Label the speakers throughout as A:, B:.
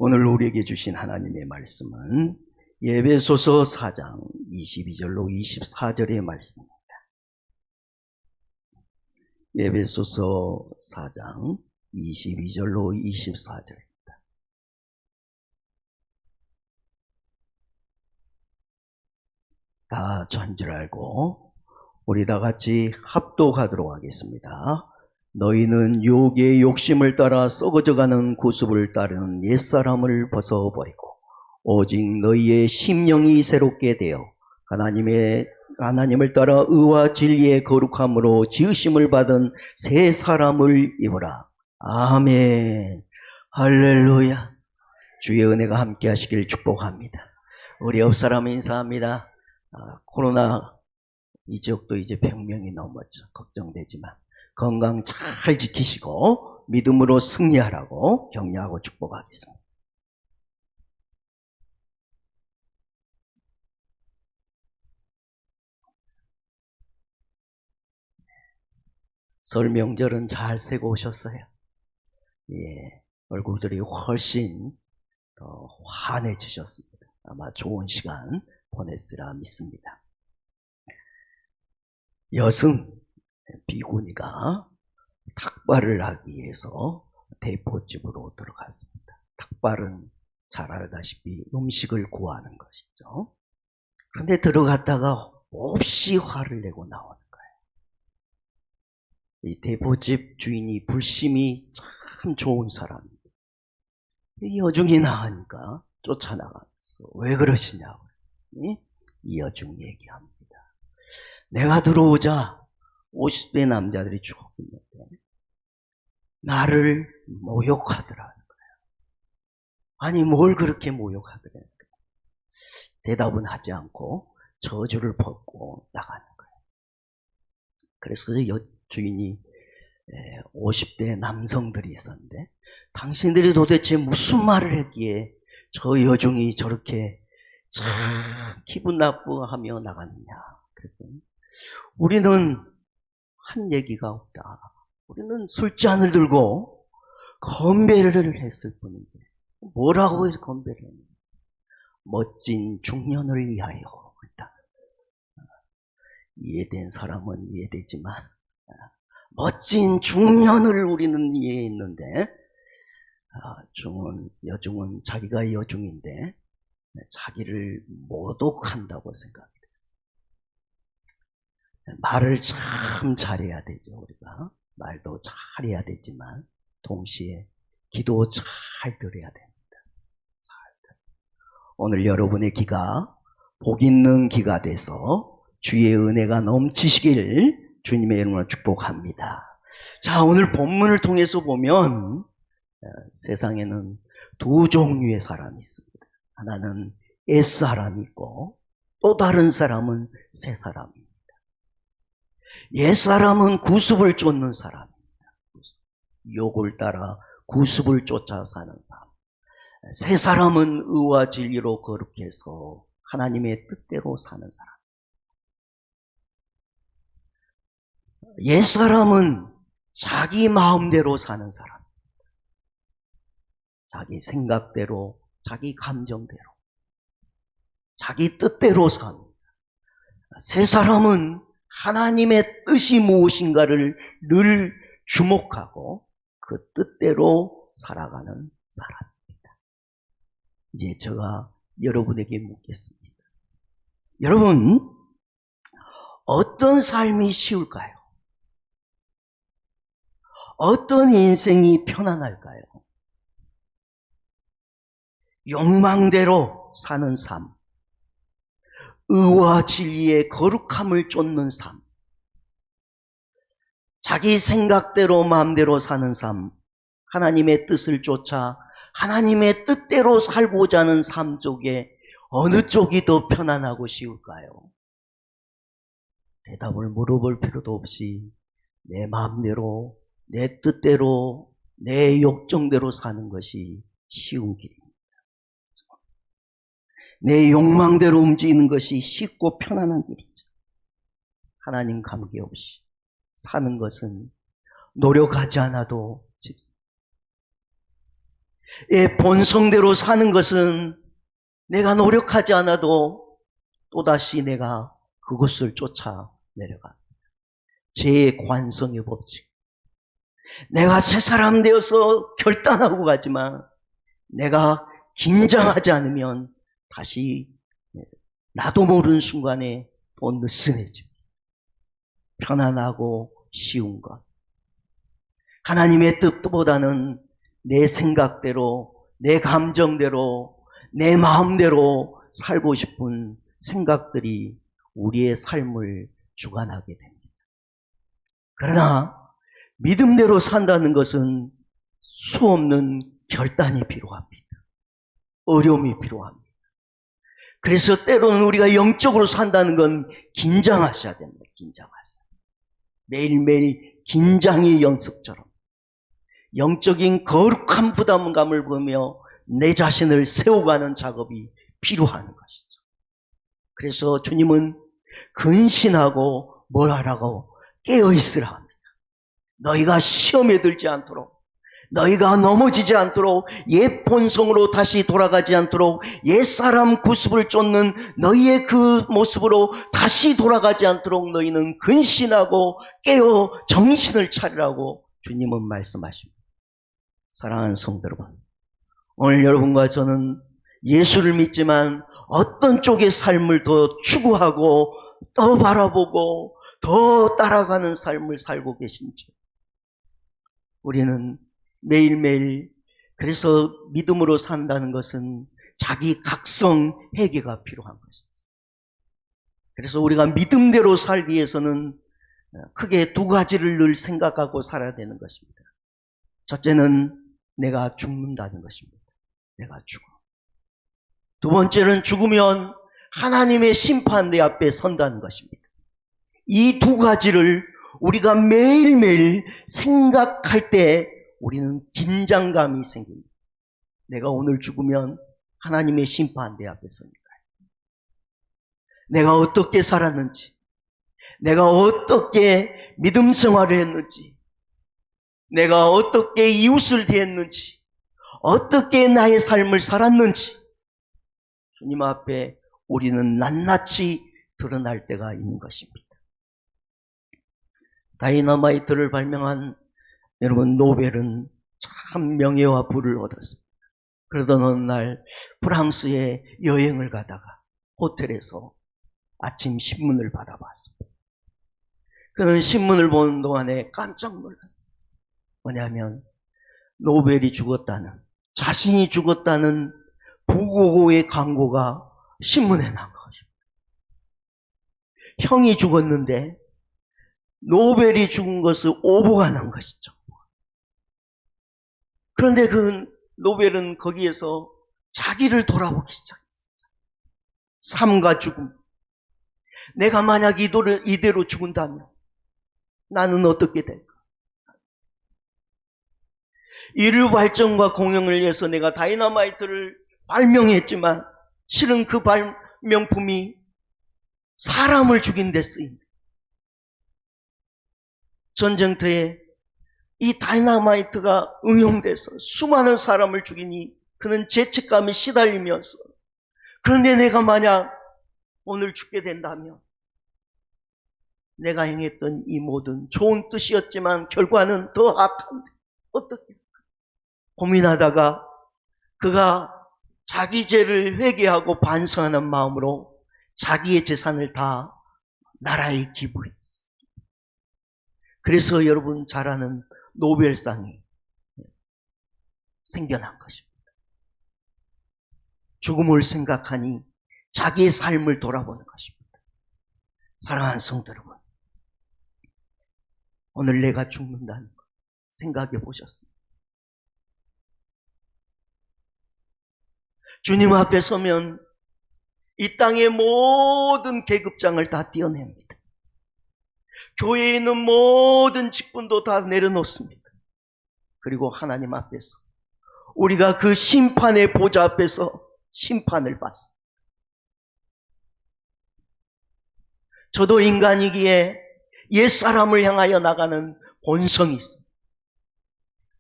A: 오늘 우리에게 주신 하나님의 말씀은 에베소서 4장 22절로 24절의 말씀입니다. 에베소서 4장 22절로 24절입니다. 다 전 줄 알고 우리 다 같이 합독하도록 하겠습니다. 너희는 육의 욕심을 따라 썩어져가는 구습을 따르는 옛사람을 벗어버리고 오직 너희의 심령이 새롭게 되어 하나님을 따라 의와 진리의 거룩함으로 지으심을 받은 새 사람을 입어라. 아멘. 할렐루야. 주의 은혜가 함께 하시길 축복합니다. 우리 옆사람 인사합니다. 코로나 이 지역도 이제 100명이 넘었죠. 걱정되지만 건강 잘 지키시고 믿음으로 승리하라고 격려하고 축복하겠습니다. 설 명절은 잘 새고 오셨어요? 예, 얼굴들이 훨씬 더 환해지셨습니다. 아마 좋은 시간 보냈으라 믿습니다. 여승 비구니가 닭발을 하기 위해서 대포집으로 들어갔습니다. 닭발은 잘 알다시피 음식을 구하는 것이죠. 그런데 들어갔다가 몹시 화를 내고 나오는 거예요. 이 대포집 주인이 불심이 참 좋은 사람입니다. 이 여중이 나가니까 쫓아나가면서 왜 그러시냐고 이 여중 얘기합니다. 내가 들어오자 50대 남자들이 쭉 있는데 나를 모욕하더라는 거예요. 아니 뭘 그렇게 모욕하더라는 거예요. 대답은 하지 않고 저주를 벗고 나가는 거예요. 그래서 주인이 50대 남성들이 있었는데 당신들이 도대체 무슨 말을 했기에 저 여중이 저렇게 참 기분 나쁘하며 나갔느냐. 그랬더니 우리는 한 얘기가 없다. 우리는 술잔을 들고 건배를 했을 뿐인데 뭐라고 해서 건배를 했냐. 멋진 중년을 위하여 그랬다. 이해된 사람은 이해되지만 멋진 중년을 우리는 이해했는데 여중은 자기가 여중인데 자기를 모독한다고 생각합니다. 말을 참 잘해야 되죠. 우리가 말도 잘해야 되지만 동시에 기도 잘 들어야 됩니다. 오늘 여러분의 기가 복 있는 기가 돼서 주의 은혜가 넘치시길 주님의 이름으로 축복합니다. 자, 오늘 본문을 통해서 보면 세상에는 두 종류의 사람이 있습니다. 하나는 옛사람이 있고 또 다른 사람은 새사람입니다. 옛사람은 구습을 쫓는 사람입니다. 욕을 따라 구습을 쫓아 사는 사람. 새사람은 의와 진리로 거룩해서 하나님의 뜻대로 사는 사람. 옛사람은 자기 마음대로 사는 사람. 자기 생각대로, 자기 감정대로, 자기 뜻대로 삽니다. 새사람은 하나님의 뜻이 무엇인가를 늘 주목하고 그 뜻대로 살아가는 사람입니다. 이제 제가 여러분에게 묻겠습니다. 여러분, 어떤 삶이 쉬울까요? 어떤 인생이 편안할까요? 욕망대로 사는 삶, 의와 진리의 거룩함을 쫓는 삶, 자기 생각대로 마음대로 사는 삶, 하나님의 뜻을 쫓아 하나님의 뜻대로 살고자 하는 삶 쪽에 어느 쪽이 더 편안하고 쉬울까요? 대답을 물어볼 필요도 없이 내 마음대로, 내 뜻대로, 내 욕정대로 사는 것이 쉬운 길입니다. 내 욕망대로 움직이는 것이 쉽고 편안한 길이죠. 하나님 관계없이 사는 것은 노력하지 않아도 쉽습니다. 본성대로 사는 것은 내가 노력하지 않아도 또다시 내가 그것을 쫓아 내려갑니다. 제 관성의 법칙. 내가 새 사람 되어서 결단하고 가지만 내가 긴장하지 않으면 다시 나도 모르는 순간에 또 느슨해집니다. 편안하고 쉬운 것. 하나님의 뜻보다는 내 생각대로, 내 감정대로, 내 마음대로 살고 싶은 생각들이 우리의 삶을 주관하게 됩니다. 그러나 믿음대로 산다는 것은 수없는 결단이 필요합니다. 어려움이 필요합니다. 그래서 때로는 우리가 영적으로 산다는 건 긴장하셔야 됩니다. 긴장하셔야 됩니다. 매일매일 긴장의 연습처럼 영적인 거룩한 부담감을 보며 내 자신을 세워가는 작업이 필요한 것이죠. 그래서 주님은 근신하고 뭘 하라고? 깨어있으라 합니다. 너희가 시험에 들지 않도록, 너희가 넘어지지 않도록, 옛 본성으로 다시 돌아가지 않도록, 옛사람 구습을 쫓는 너희의 그 모습으로 다시 돌아가지 않도록 너희는 근신하고 깨어 정신을 차리라고 주님은 말씀하십니다. 사랑하는 성도 여러분, 오늘 여러분과 저는 예수를 믿지만 어떤 쪽의 삶을 더 추구하고 더 바라보고 더 따라가는 삶을 살고 계신지, 우리는 매일매일, 그래서 믿음으로 산다는 것은 자기 각성 회개가 필요한 것이죠. 그래서 우리가 믿음대로 살기 위해서는 크게 두 가지를 늘 생각하고 살아야 되는 것입니다. 첫째는 내가 죽는다는 것입니다. 내가 죽어. 두 번째는 죽으면 하나님의 심판 내 앞에 선다는 것입니다. 이 두 가지를 우리가 매일매일 생각할 때 우리는 긴장감이 생깁니다. 내가 오늘 죽으면 하나님의 심판 내 앞에 서니까. 내가 어떻게 살았는지, 내가 어떻게 믿음 생활을 했는지, 내가 어떻게 이웃을 대했는지, 어떻게 나의 삶을 살았는지 주님 앞에 우리는 낱낱이 드러날 때가 있는 것입니다. 다이너마이트를 발명한 여러분 노벨은 참 명예와 부를 얻었습니다. 그러던 어느 날 프랑스에 여행을 가다가 호텔에서 아침 신문을 바라봤습니다. 그는 신문을 보는 동안에 깜짝 놀랐어요. 뭐냐면 노벨이 죽었다는, 자신이 죽었다는 부고고의 광고가 신문에 난 것입니다. 형이 죽었는데 노벨이 죽은 것을 오보가 난 것이죠. 그런데 그 노벨은 거기에서 자기를 돌아보기 시작했습니다. 삶과 죽음. 내가 만약 이대로 죽은다면 나는 어떻게 될까? 인류 발전과 공영을 위해서 내가 다이너마이트를 발명했지만 실은 그 발명품이 사람을 죽인 데 쓰입니다. 전쟁터에 이 다이너마이트가 응용돼서 수많은 사람을 죽이니 그는 죄책감에 시달리면서, 그런데 내가 만약 오늘 죽게 된다면 내가 행했던 이 모든 좋은 뜻이었지만 결과는 더 악한데 어떻게 고민하다가 그가 자기 죄를 회개하고 반성하는 마음으로 자기의 재산을 다 나라에 기부했어요. 그래서 여러분 잘 아는 노벨상이 생겨난 것입니다. 죽음을 생각하니 자기의 삶을 돌아보는 것입니다. 사랑하는 성도 여러분, 오늘 내가 죽는다는 것 생각해 보셨습니까? 주님 앞에 서면 이 땅의 모든 계급장을 다 떼어냅니다. 교회에 있는 모든 직분도 다 내려놓습니다. 그리고 하나님 앞에서 우리가 그 심판의 보좌 앞에서 심판을 받습니다. 저도 인간이기에 옛사람을 향하여 나가는 본성이 있습니다.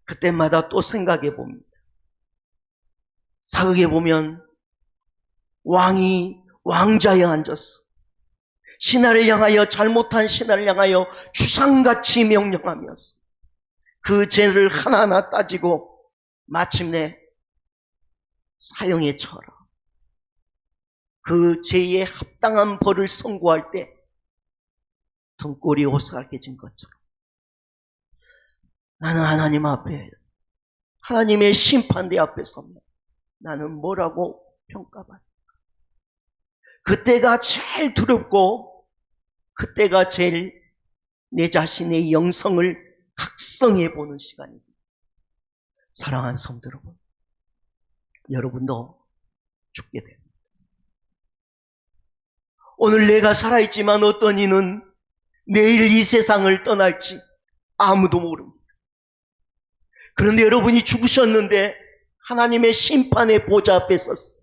A: 그때마다 또 생각해 봅니다. 사극에 보면 왕이 왕자에 앉았어. 신하를 향하여, 잘못한 신하를 향하여 주상같이 명령하면서 그 죄를 하나하나 따지고 마침내 사형에 처하라. 그 죄에 합당한 벌을 선고할 때 등골이 오싹해진 것처럼 나는 하나님 앞에, 하나님의 심판대 앞에 서면 나는 뭐라고 평가받을까? 그때가 제일 두렵고 그때가 제일 내 자신의 영성을 각성해 보는 시간입니다. 사랑하는 성도 여러분, 여러분도 죽게 됩니다. 오늘 내가 살아있지만 어떤 이는 내일 이 세상을 떠날지 아무도 모릅니다. 그런데 여러분이 죽으셨는데 하나님의 심판의 보좌 앞에 섰어.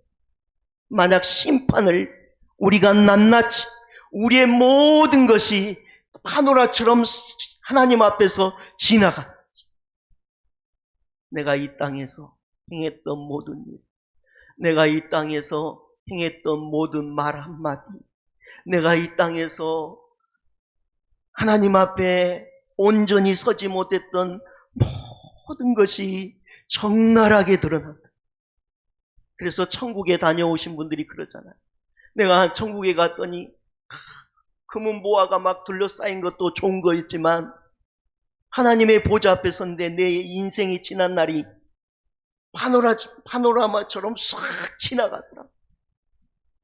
A: 만약 심판을 우리가 낱낱이, 우리의 모든 것이 파노라처럼 하나님 앞에서 지나가, 내가 이 땅에서 행했던 모든 일, 내가 이 땅에서 행했던 모든 말 한마디, 내가 이 땅에서 하나님 앞에 온전히 서지 못했던 모든 것이 적나라하게 드러난다. 그래서 천국에 다녀오신 분들이 그러잖아요. 내가 천국에 갔더니 금은 보화가 막 둘러싸인 것도 좋은 거였지만 하나님의 보좌 앞에 섰는데 내 인생이 지난 날이 파노라마처럼 싹 지나가더라.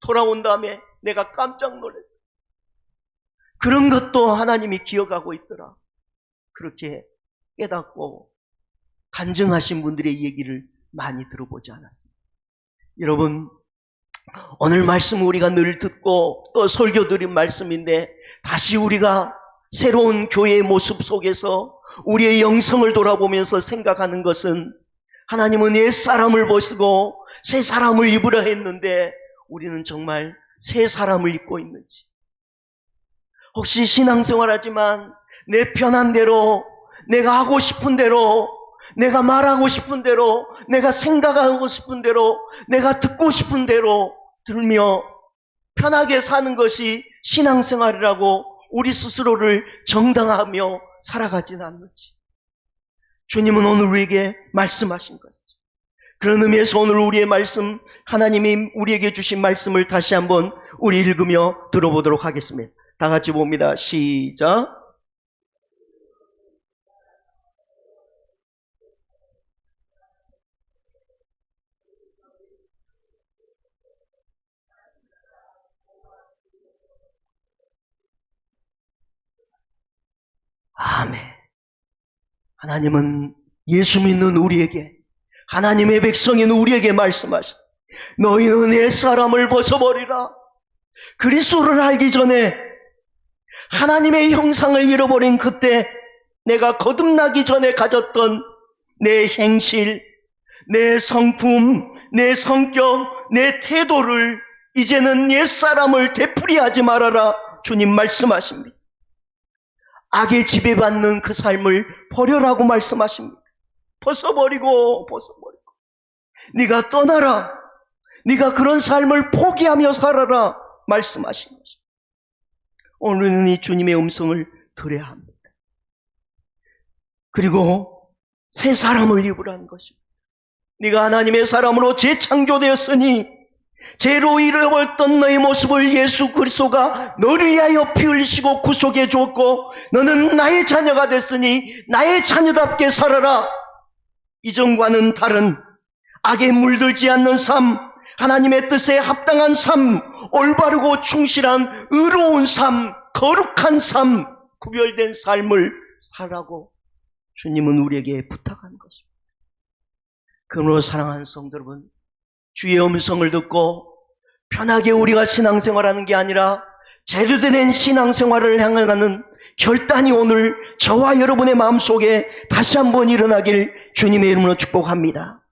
A: 돌아온 다음에 내가 깜짝 놀랐다. 그런 것도 하나님이 기억하고 있더라. 그렇게 깨닫고 간증하신 분들의 얘기를 많이 들어보지 않았습니다. 여러분, 오늘 말씀 우리가 늘 듣고 또 설교 드린 말씀인데 다시 우리가 새로운 교회의 모습 속에서 우리의 영성을 돌아보면서 생각하는 것은, 하나님은 옛사람을 보시고 새 사람을 입으라 했는데 우리는 정말 새 사람을 입고 있는지, 혹시 신앙생활하지만 내 편한 대로, 내가 하고 싶은 대로, 내가 말하고 싶은 대로, 내가 생각하고 싶은 대로, 내가 듣고 싶은 대로 들며 편하게 사는 것이 신앙생활이라고 우리 스스로를 정당화하며 살아가지는 않는지, 주님은 오늘 우리에게 말씀하신 것이죠. 그런 의미에서 오늘 우리의 말씀, 하나님이 우리에게 주신 말씀을 다시 한번 우리 읽으며 들어보도록 하겠습니다. 다 같이 봅니다. 시작. 아멘. 하나님은 예수 믿는 우리에게, 하나님의 백성인 우리에게 말씀하시다. 너희는 옛사람을 벗어버리라. 그리스도를 알기 전에, 하나님의 형상을 잃어버린 그때 내가 거듭나기 전에 가졌던 내 행실, 내 성품, 내 성격, 내 태도를 이제는 옛사람을 되풀이하지 말아라. 주님 말씀하십니다. 악에 지배받는 그 삶을 버려라고 말씀하십니다. 벗어버리고 네가 떠나라. 네가 그런 삶을 포기하며 살아라 말씀하신 것입니다. 오늘은 이 주님의 음성을 들어야 합니다. 그리고 새 사람을 입으라는 것입니다. 네가 하나님의 사람으로 재창조되었으니 죄로 잃어버렸던 너의 모습을 예수 그리스도가 너를 위하여 피 흘리시고 구속해 주었고, 너는 나의 자녀가 됐으니 나의 자녀답게 살아라. 이전과는 다른 악에 물들지 않는 삶, 하나님의 뜻에 합당한 삶, 올바르고 충실한 의로운 삶, 거룩한 삶, 구별된 삶을 살라고 주님은 우리에게 부탁한 것입니다. 그러므로 사랑하는 성도 여러분, 주의 음성을 듣고 편하게 우리가 신앙생활하는 게 아니라 제대로 된 신앙생활을 향하는 결단이 오늘 저와 여러분의 마음속에 다시 한번 일어나길 주님의 이름으로 축복합니다.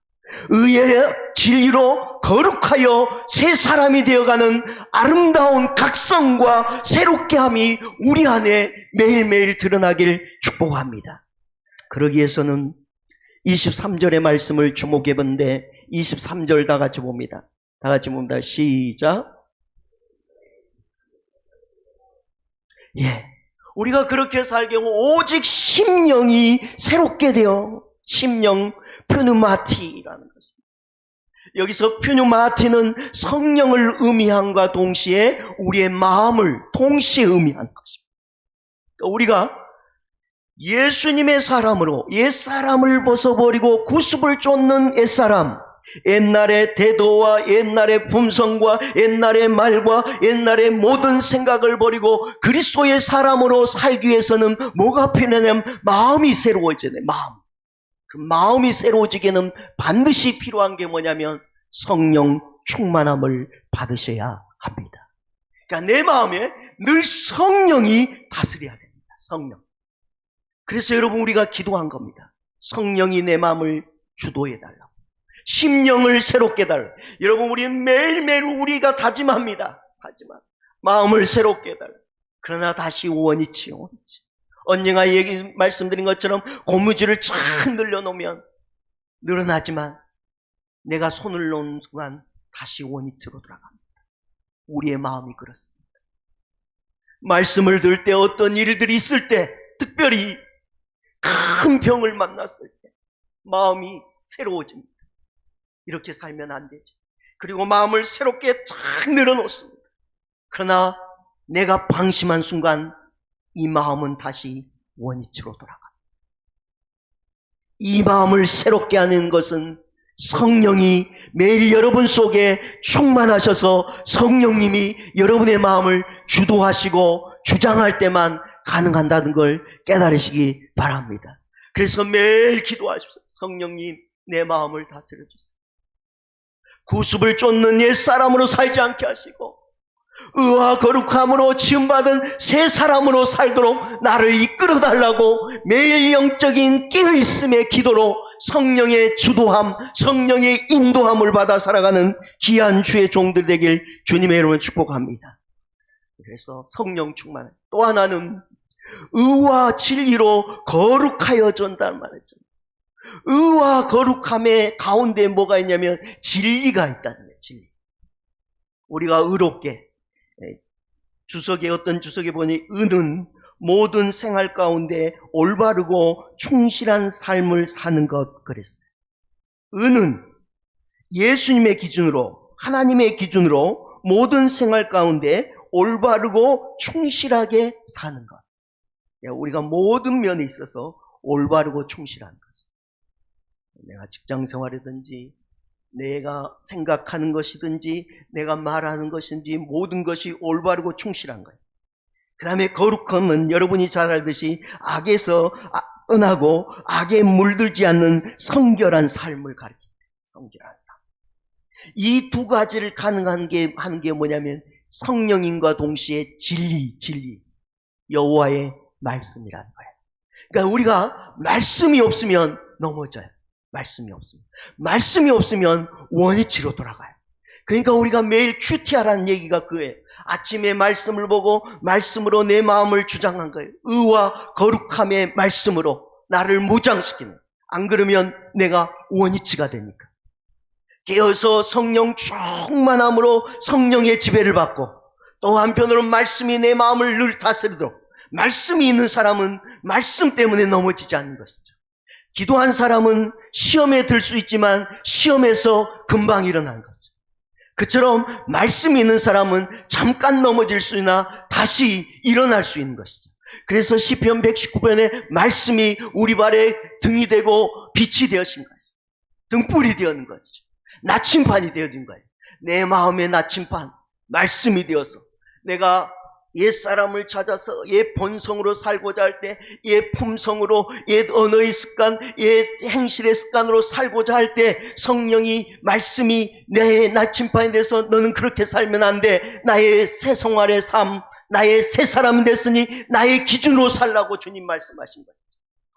A: 의의 진리로 거룩하여 새 사람이 되어가는 아름다운 각성과 새롭게 함이 우리 안에 매일매일 드러나길 축복합니다. 그러기 위해서는 23절의 말씀을 주목해 본데 23절 다 같이 봅니다. 다 같이 봅니다. 시작. 예. 우리가 그렇게 살게 하고 오직 심령이 새롭게 되어 심령 푸누마티라는 것입니다. 여기서 푸누마티는 성령을 의미함과 동시에 우리의 마음을 동시에 의미하는 것입니다. 그러니까 우리가 예수님의 사람으로 옛사람을 벗어버리고 구습을 쫓는 옛사람, 옛날의 태도와 옛날의 품성과 옛날의 말과 옛날의 모든 생각을 버리고 그리스도의 사람으로 살기 위해서는 뭐가 필요하냐면 마음이 새로워져야 돼요. 그 마음이 새로워지기에는 반드시 필요한 게 뭐냐면 성령 충만함을 받으셔야 합니다. 그러니까 내 마음에 늘 성령이 다스려야 됩니다. 성령. 그래서 여러분 우리가 기도한 겁니다. 성령이 내 마음을 주도해달라고. 심령을 새롭게 해달라. 여러분 우리는 매일매일 우리가 다짐합니다. 마음을 새롭게 해달라. 그러나 다시 원위치. 언젠가 말씀드린 것처럼 고무줄을 쫙 늘려놓으면 늘어나지만 내가 손을 놓은 순간 다시 원위치로 돌아갑니다. 우리의 마음이 그렇습니다. 말씀을 들을 때 어떤 일들이 있을 때 특별히 큰 병을 만났을 때 마음이 새로워집니다. 이렇게 살면 안 되지. 그리고 마음을 새롭게 쫙 늘어놓습니다. 그러나 내가 방심한 순간 이 마음은 다시 원위치로 돌아갑니다. 이 마음을 새롭게 하는 것은 성령이 매일 여러분 속에 충만하셔서 성령님이 여러분의 마음을 주도하시고 주장할 때만 가능한다는 걸 깨달으시기 바랍니다. 그래서 매일 기도하십시오. 성령님 내 마음을 다스려 주세요. 구습을 쫓는 옛사람으로 살지 않게 하시고 의와 거룩함으로 지음받은 새 사람으로 살도록 나를 이끌어 달라고 매일 영적인 깨어있음의 기도로 성령의 주도함, 성령의 인도함을 받아 살아가는 귀한 주의 종들 되길 주님의 이름으로 축복합니다. 그래서 성령 충만. 또 하나는 의와 진리로 거룩하여 전달 말했죠. 의와 거룩함의 가운데 뭐가 있냐면 진리가 있다는 거예요. 진리. 우리가 의롭게 주석에 어떤 주석에 보니 의는 모든 생활 가운데 올바르고 충실한 삶을 사는 것 그랬어요. 의는 예수님의 기준으로 하나님의 기준으로 모든 생활 가운데 올바르고 충실하게 사는 것. 우리가 모든 면에 있어서 올바르고 충실한 것. 내가 직장 생활이든지 내가 생각하는 것이든지 내가 말하는 것인지 모든 것이 올바르고 충실한 거예요. 그 다음에 거룩함은 여러분이 잘 알듯이 악에서 떠나고 악에 물들지 않는 성결한 삶을 가리킵니다. 성결한 삶. 이 두 가지를 가능한 게 하는 게 뭐냐면 성령님과 동시에 진리 여호와의 말씀이라는 거예요. 그러니까 우리가 말씀이 없으면 넘어져요. 말씀이 없으면 원위치로 돌아가요. 그러니까 우리가 매일 큐티하라는 얘기가 그거예요. 아침에 말씀을 보고 말씀으로 내 마음을 주장한 거예요. 의와 거룩함의 말씀으로 나를 무장시키는. 안 그러면 내가 원위치가 되니까. 깨어서 성령 충만함으로 성령의 지배를 받고 또 한편으로 말씀이 내 마음을 늘 다스리도록. 말씀이 있는 사람은 말씀 때문에 넘어지지 않는 것이죠. 기도한 사람은 시험에 들 수 있지만 시험에서 금방 일어나는 거죠. 그처럼 말씀이 있는 사람은 잠깐 넘어질 수 있으나 다시 일어날 수 있는 것이죠. 그래서 시편 119편에 말씀이 우리 발에 등이 되고 빛이 되어진 거죠. 등불이 되었는 것이죠. 나침판이 되어진 거예요. 내 마음의 나침판, 말씀이 되어서 내가 옛사람을 찾아서 옛 본성으로 살고자 할 때, 옛 품성으로, 옛 언어의 습관, 옛 행실의 습관으로 살고자 할 때 성령이 말씀이 내 나침판이 돼서 너는 그렇게 살면 안 돼. 나의 새 생활의 삶, 나의 새 사람이 됐으니 나의 기준으로 살라고 주님 말씀하신 거죠.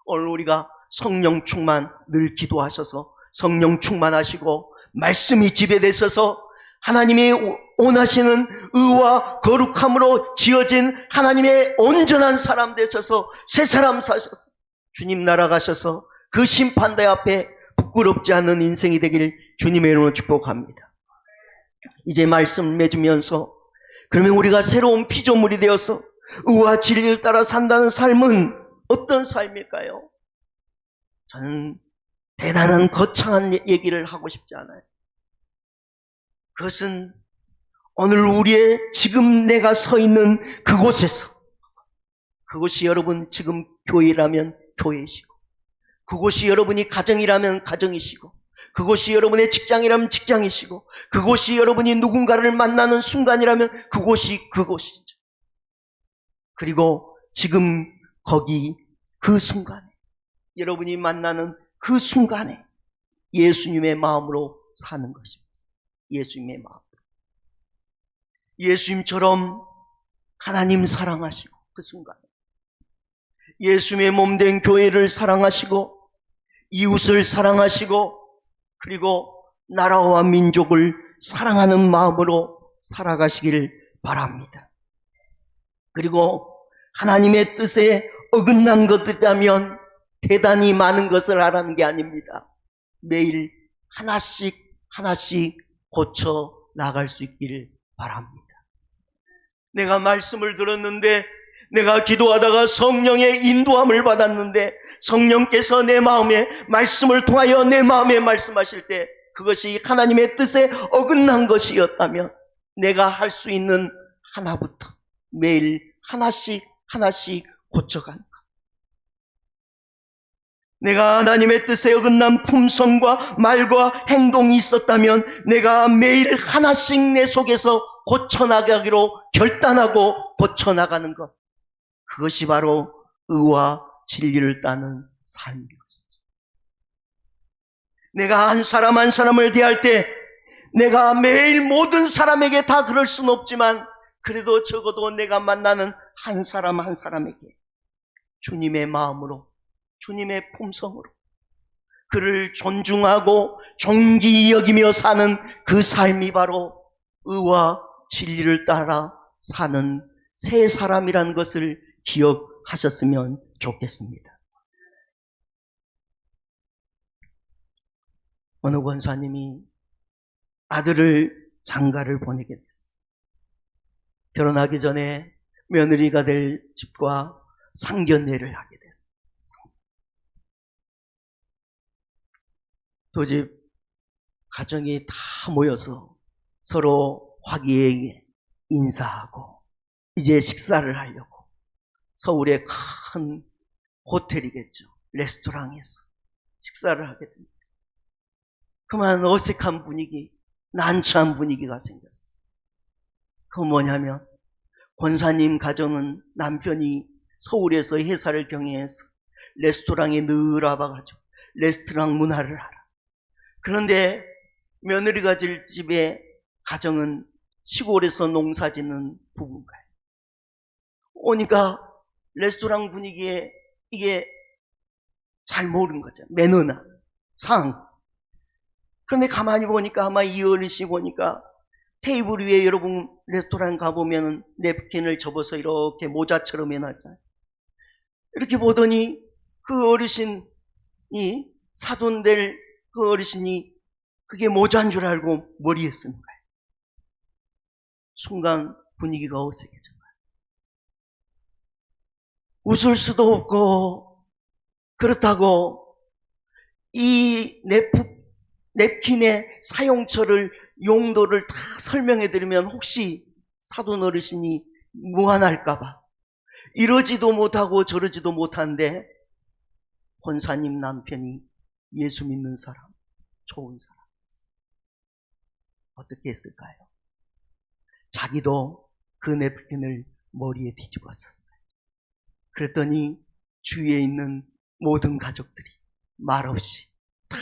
A: 오늘 우리가 성령 충만 늘 기도하셔서 성령 충만하시고 말씀이 지배되셔서 하나님이 원하시는 의와 거룩함으로 지어진 하나님의 온전한 사람 되셔서 새 사람 사셔서 주님 날아가셔서 그 심판대 앞에 부끄럽지 않은 인생이 되길 주님의 이름으로 축복합니다. 이제 말씀을 맺으면서 그러면 우리가 새로운 피조물이 되어서 의와 진리를 따라 산다는 삶은 어떤 삶일까요? 저는 대단한 거창한 얘기를 하고 싶지 않아요. 그것은 오늘 우리의 지금 내가 서 있는 그곳에서, 그곳이 여러분 지금 교회라면 교회이시고, 그곳이 여러분이 가정이라면 가정이시고, 그곳이 여러분의 직장이라면 직장이시고, 그곳이 여러분이 누군가를 만나는 순간이라면 그곳이 그곳이죠. 그리고 지금 거기 그 순간에, 여러분이 만나는 그 순간에 예수님의 마음으로 사는 것입니다. 예수님의 마음. 예수님처럼 하나님 사랑하시고 그 순간에 예수님의 몸된 교회를 사랑하시고 이웃을 사랑하시고 그리고 나라와 민족을 사랑하는 마음으로 살아가시길 바랍니다. 그리고 하나님의 뜻에 어긋난 것들이라면 대단히 많은 것을 하라는 게 아닙니다. 매일 하나씩 하나씩 고쳐 나갈 수 있기를 바랍니다. 내가 말씀을 들었는데, 내가 기도하다가 성령의 인도함을 받았는데, 성령께서 내 마음에 말씀을 통하여 내 마음에 말씀하실 때 그것이 하나님의 뜻에 어긋난 것이었다면 내가 할 수 있는 하나부터 매일 하나씩 하나씩 고쳐가는 것. 내가 하나님의 뜻에 어긋난 품성과 말과 행동이 있었다면 내가 매일 하나씩 내 속에서 고쳐나가기로 결단하고 고쳐나가는 것. 그것이 바로 의와 진리를 따는 삶인 것이죠. 내가 한 사람 한 사람을 대할 때 내가 매일 모든 사람에게 다 그럴 수는 없지만 그래도 적어도 내가 만나는 한 사람 한 사람에게 주님의 마음으로, 주님의 품성으로 그를 존중하고 존귀히 여기며 사는 그 삶이 바로 의와 진리를 따라 사는 새 사람이라는 것을 기억하셨으면 좋겠습니다. 어느 권사님이 아들을 장가를 보내게 됐어요. 결혼하기 전에 며느리가 될 집과 상견례를 하게 됐어요. 두 집 가정이 다 모여서 서로 화기애애하게 인사하고 이제 식사를 하려고 서울의 큰 호텔이겠죠. 레스토랑에서 식사를 하게 됩니다. 그만 어색한 분위기, 난처한 분위기가 생겼어요. 그건 뭐냐면 권사님 가정은 남편이 서울에서 회사를 경영해서 레스토랑에 늘 와봐가지고 레스토랑 문화를 알아. 그런데 며느리가 질 집의 가정은 시골에서 농사 짓는 부부인가요? 오니까 레스토랑 분위기에 이게 잘 모르는 거죠. 매너나 상. 그런데 가만히 보니까 아마 이 어르신이 보니까 테이블 위에 여러분 레스토랑 가보면 냅킨을 접어서 이렇게 모자처럼 해놨잖아요. 이렇게 보더니 그 어르신이 사돈될 그 어르신이 그게 모자인 줄 알고 머리에 쓰는 거예요. 순간 분위기가 어색해진 거예요. 웃을 수도 없고 그렇다고 이 냅킨의 사용처를 용도를 다 설명해 드리면 혹시 사돈 어르신이 무안할까봐 이러지도 못하고 저러지도 못하는데 권사님 남편이 예수 믿는 사람, 좋은 사람 어떻게 했을까요? 자기도 그 냅킨을 머리에 뒤집어 썼어요. 그랬더니 주위에 있는 모든 가족들이 말없이 다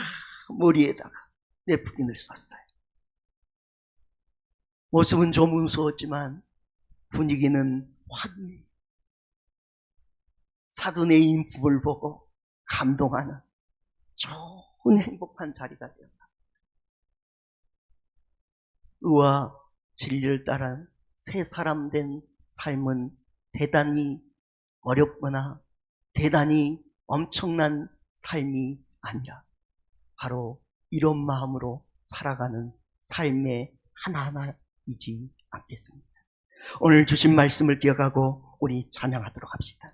A: 머리에다가 냅킨을 썼어요. 모습은 좀 무서웠지만 분위기는 화기애애. 사돈의 인품을 보고 감동하는 좋은 행복한 자리가 되었다. 의와 진리를 따라 새 사람 된 삶은 대단히 어렵거나 대단히 엄청난 삶이 아니라 바로 이런 마음으로 살아가는 삶의 하나하나이지 않겠습니까? 오늘 주신 말씀을 기억하고 우리 찬양하도록 합시다.